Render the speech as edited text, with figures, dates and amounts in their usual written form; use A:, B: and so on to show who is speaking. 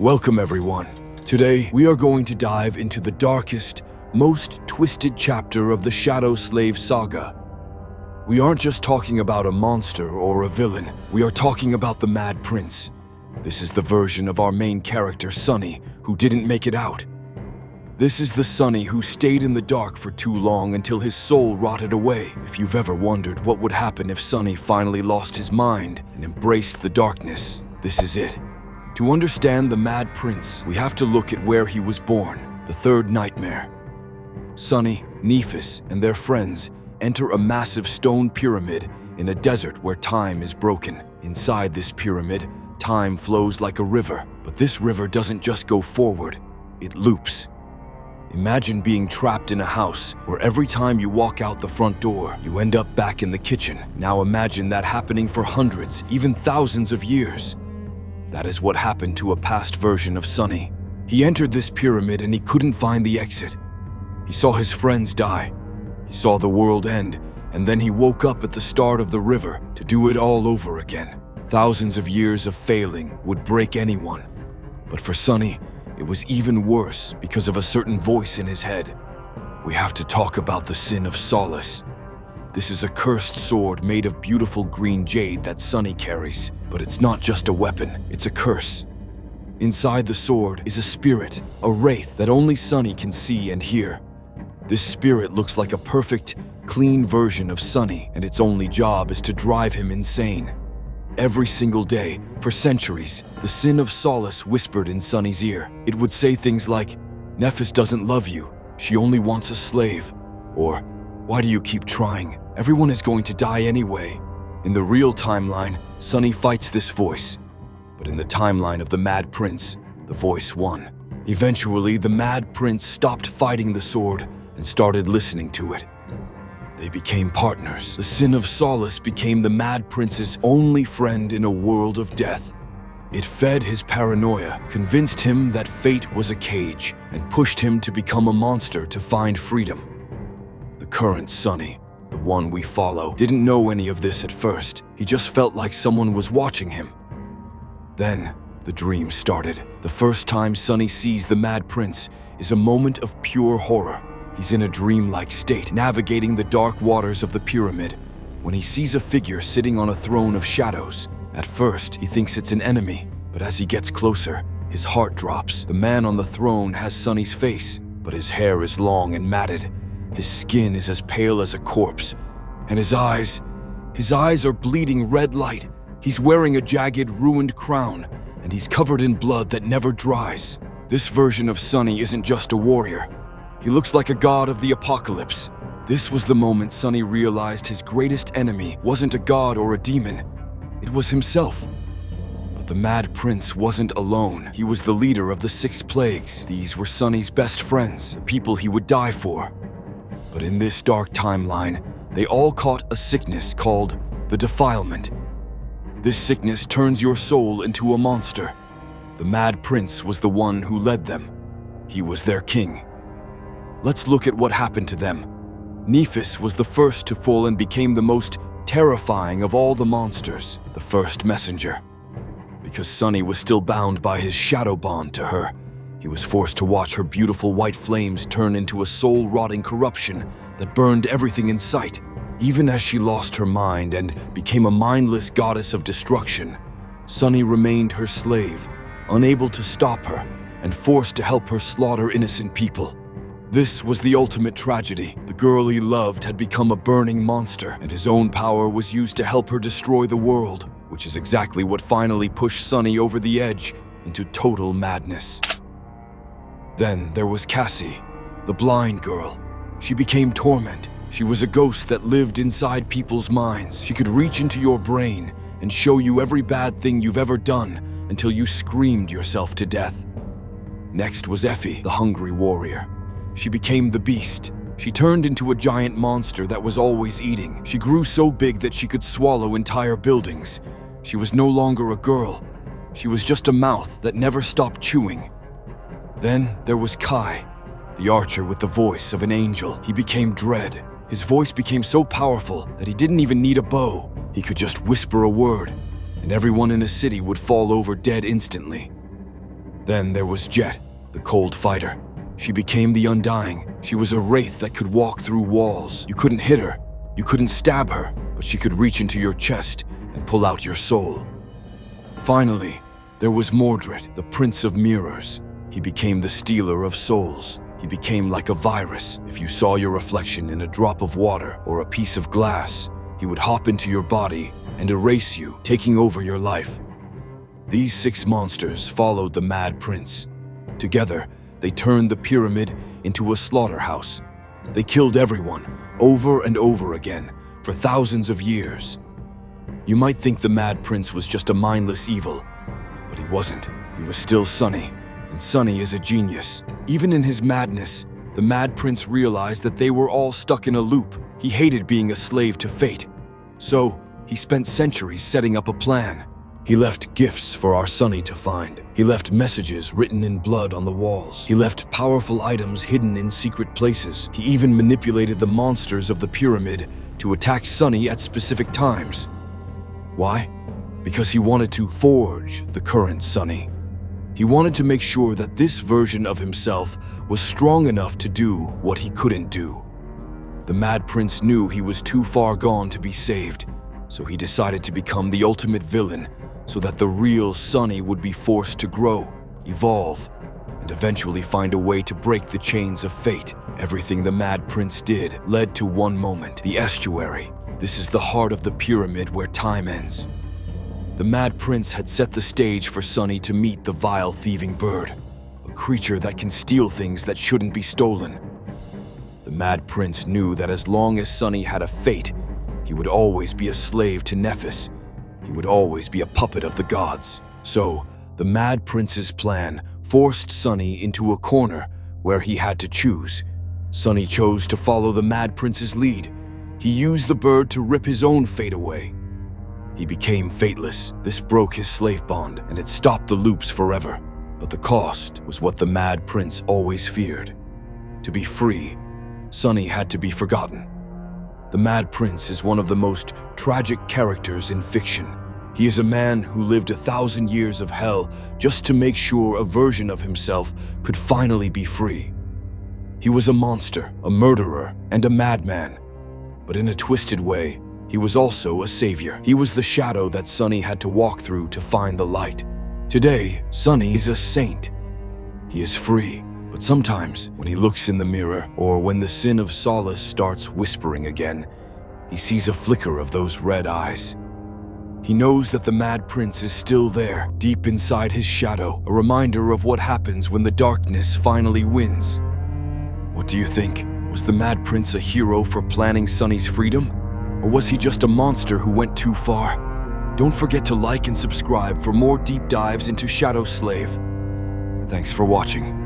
A: Welcome everyone. Today, we are going to dive into the darkest, most twisted chapter of the Shadow Slave saga. We aren't just talking about a monster or a villain, we are talking about the Mad Prince. This is the version of our main character, Sunny, who didn't make it out. This is the Sunny who stayed in the dark for too long until his soul rotted away. If you've ever wondered what would happen if Sunny finally lost his mind and embraced the darkness, this is it. To understand the Mad Prince, we have to look at where he was born, the third nightmare. Sunny, Nephis, and their friends enter a massive stone pyramid in a desert where time is broken. Inside this pyramid, time flows like a river, but this river doesn't just go forward, it loops. Imagine being trapped in a house where every time you walk out the front door, you end up back in the kitchen. Now imagine that happening for hundreds, even thousands of years. That is what happened to a past version of Sunny. He entered this pyramid and he couldn't find the exit. He saw his friends die. He saw the world end, and then he woke up at the start of the river to do it all over again. Thousands of years of failing would break anyone. But for Sunny, it was even worse because of a certain voice in his head. We have to talk about the Sin of Solace. This is a cursed sword made of beautiful green jade that Sunny carries, but it's not just a weapon, it's a curse. Inside the sword is a spirit, a wraith that only Sunny can see and hear. This spirit looks like a perfect, clean version of Sunny, and its only job is to drive him insane. Every single day, for centuries, the Sin of Solace whispered in Sunny's ear. It would say things like, "Nephis doesn't love you, she only wants a slave," or "Why do you keep trying? Everyone is going to die anyway." In the real timeline, Sunny fights this voice. But in the timeline of the Mad Prince, the voice won. Eventually, the Mad Prince stopped fighting the sword and started listening to it. They became partners. The Sin of Solace became the Mad Prince's only friend in a world of death. It fed his paranoia, convinced him that fate was a cage, and pushed him to become a monster to find freedom. The current Sunny, the one we follow, didn't know any of this at first. He just felt like someone was watching him. Then, the dream started. The first time Sunny sees the Mad Prince is a moment of pure horror. He's in a dreamlike state, navigating the dark waters of the pyramid, when he sees a figure sitting on a throne of shadows. At first, he thinks it's an enemy, but as he gets closer, his heart drops. The man on the throne has Sunny's face, but his hair is long and matted. His skin is as pale as a corpse, and his eyes are bleeding red light. He's wearing a jagged, ruined crown, and he's covered in blood that never dries. This version of Sunny isn't just a warrior. He looks like a god of the apocalypse. This was the moment Sunny realized his greatest enemy wasn't a god or a demon. It was himself. But the Mad Prince wasn't alone. He was the leader of the 6 plagues. These were Sunny's best friends, the people he would die for. But in this dark timeline, they all caught a sickness called the defilement. This sickness turns your soul into a monster. The Mad Prince was the one who led them. He was their king. Let's look at what happened to them. Nephis was the first to fall and became the most terrifying of all the monsters, the first messenger. Because Sunny was still bound by his shadow bond to her, he was forced to watch her beautiful white flames turn into a soul-rotting corruption that burned everything in sight. Even as she lost her mind and became a mindless goddess of destruction, Sunny remained her slave, unable to stop her, and forced to help her slaughter innocent people. This was the ultimate tragedy. The girl he loved had become a burning monster, and his own power was used to help her destroy the world, which is exactly what finally pushed Sunny over the edge into total madness. Then there was Cassie, the blind girl. She became torment. She was a ghost that lived inside people's minds. She could reach into your brain and show you every bad thing you've ever done until you screamed yourself to death. Next was Effie, the hungry warrior. She became the beast. She turned into a giant monster that was always eating. She grew so big that she could swallow entire buildings. She was no longer a girl. She was just a mouth that never stopped chewing. Then there was Kai, the archer with the voice of an angel. He became dread. His voice became so powerful that he didn't even need a bow. He could just whisper a word, and everyone in a city would fall over dead instantly. Then there was Jet, the cold fighter. She became the Undying. She was a wraith that could walk through walls. You couldn't hit her, you couldn't stab her, but she could reach into your chest and pull out your soul. Finally, there was Mordred, the Prince of Mirrors. He became the stealer of souls. He became like a virus. If you saw your reflection in a drop of water or a piece of glass, he would hop into your body and erase you, taking over your life. These 6 monsters followed the Mad Prince. Together, they turned the pyramid into a slaughterhouse. They killed everyone, over and over again, for thousands of years. You might think the Mad Prince was just a mindless evil, but he wasn't. He was still Sunny, and Sunny is a genius. Even in his madness, the Mad Prince realized that they were all stuck in a loop. He hated being a slave to fate. So, he spent centuries setting up a plan. He left gifts for our Sunny to find. He left messages written in blood on the walls. He left powerful items hidden in secret places. He even manipulated the monsters of the pyramid to attack Sunny at specific times. Why? Because he wanted to forge the current Sunny. He wanted to make sure that this version of himself was strong enough to do what he couldn't do. The Mad Prince knew he was too far gone to be saved, so he decided to become the ultimate villain so that the real Sunny would be forced to grow, evolve, and eventually find a way to break the chains of fate. Everything the Mad Prince did led to one moment, the estuary. This is the heart of the pyramid where time ends. The Mad Prince had set the stage for Sunny to meet the vile thieving bird, a creature that can steal things that shouldn't be stolen. The Mad Prince knew that as long as Sunny had a fate, he would always be a slave to Nephis. He would always be a puppet of the gods. So, the Mad Prince's plan forced Sunny into a corner where he had to choose. Sunny chose to follow the Mad Prince's lead. He used the bird to rip his own fate away. He became Fateless. This broke his slave bond, and it stopped the loops forever. But the cost was what the Mad Prince always feared. To be free, Sunny had to be forgotten. The Mad Prince is one of the most tragic characters in fiction. He is a man who lived 1,000 years of hell just to make sure a version of himself could finally be free. He was a monster, a murderer, and a madman. But in a twisted way, he was also a savior. He was the shadow that Sunny had to walk through to find the light. Today, Sunny is a saint. He is free. But sometimes, when he looks in the mirror, or when the Sin of Solace starts whispering again, he sees a flicker of those red eyes. He knows that the Mad Prince is still there, deep inside his shadow, a reminder of what happens when the darkness finally wins. What do you think? Was the Mad Prince a hero for planning Sunny's freedom? Or was he just a monster who went too far? Don't forget to like and subscribe for more deep dives into Shadow Slave. Thanks for watching.